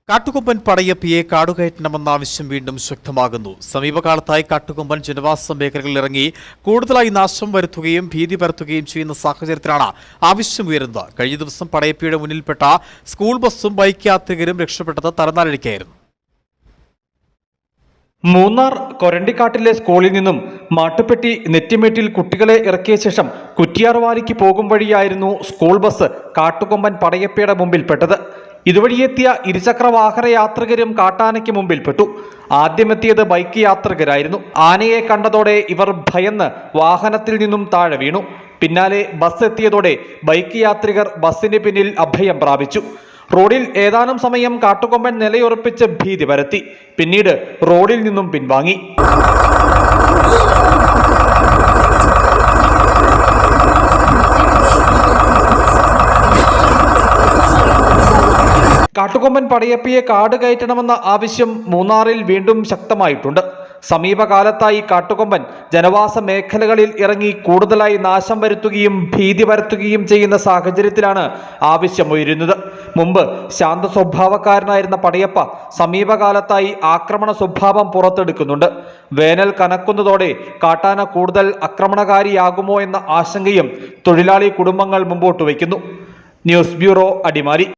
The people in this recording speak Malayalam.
കാട്ടുകൊമ്പൻ പടയപ്പിയെ കാടുകയറ്റണമെന്ന ആവശ്യം വീണ്ടും ശക്തമാകുന്നു. സമീപകാലത്തായി കാട്ടുകൊമ്പൻ ജനവാസ മേഖലകളിൽ ഇറങ്ങി കൂടുതലായി നാശം വരുത്തുകയും ഭീതി പരത്തുകയും ചെയ്യുന്ന സാഹചര്യത്തിലാണ് ആവശ്യമുയരുന്നത്. കഴിഞ്ഞ ദിവസം പടയപ്പിയുടെ മുന്നിൽപ്പെട്ട സ്കൂൾ ബസ്സും ബൈക്ക് യാത്രികരും രക്ഷപ്പെട്ടത് തലനാരിഴയ്ക്കായിരുന്നു. മൂന്നാർ കൊരണ്ടിക്കാട്ടിലെ സ്കൂളിൽ നിന്നും മാട്ടുപ്പെട്ടി നെറ്റിമേട്ടിൽ കുട്ടികളെ ഇറക്കിയ ശേഷം കുറ്റിയാർവാലിക്ക് പോകും വഴിയായിരുന്നു സ്കൂൾ ബസ് കാട്ടുകൊമ്പൻ പടയപ്പയുടെ മുമ്പിൽപ്പെട്ടത്. ഇതുവഴിയെത്തിയ ഇരുചക്ര വാഹന യാത്രികരും കാട്ടാനയ്ക്ക് മുമ്പിൽപ്പെട്ടു. ആദ്യമെത്തിയത് ബൈക്ക് യാത്രികരായിരുന്നു. ആനയെ കണ്ടതോടെ ഇവർ ഭയന്ന് വാഹനത്തിൽ നിന്നും താഴെ വീണു. പിന്നാലെ ബസ് എത്തിയതോടെ ബൈക്ക് യാത്രികർ ബസ്സിന് പിന്നിൽ അഭയം പ്രാപിച്ചു. റോഡിൽ ഏതാനും സമയം കാട്ടുകൊമ്പൻ നിലയുറപ്പിച്ച് ഭീതി പരത്തി. പിന്നീട് റോഡിൽ നിന്നും പിൻവാങ്ങി. കാട്ടുകൊമ്പൻ പടയപ്പിയെ കാട് കയറ്റണമെന്ന ആവശ്യം മൂന്നാറിൽ വീണ്ടും ശക്തമായിട്ടുണ്ട്. സമീപകാലത്തായി കാട്ടുകൊമ്പൻ ജനവാസ മേഖലകളിൽ ഇറങ്ങി കൂടുതലായി നാശം വരുത്തുകയും ഭീതി പരത്തുകയും ചെയ്യുന്ന സാഹചര്യത്തിലാണ് ആവശ്യമുയരുന്നത്. മുമ്പ് ശാന്ത സ്വഭാവക്കാരനായിരുന്ന പടയപ്പ സമീപകാലത്തായി ആക്രമണ സ്വഭാവം പുറത്തെടുക്കുന്നുണ്ട്. വേനൽ കനക്കുന്നതോടെ കാട്ടാന കൂടുതൽ ആക്രമണകാരിയാകുമോ എന്ന ആശങ്കയും തൊഴിലാളി കുടുംബങ്ങൾ മുമ്പോട്ട് വയ്ക്കുന്നു. News bureau, Adimali.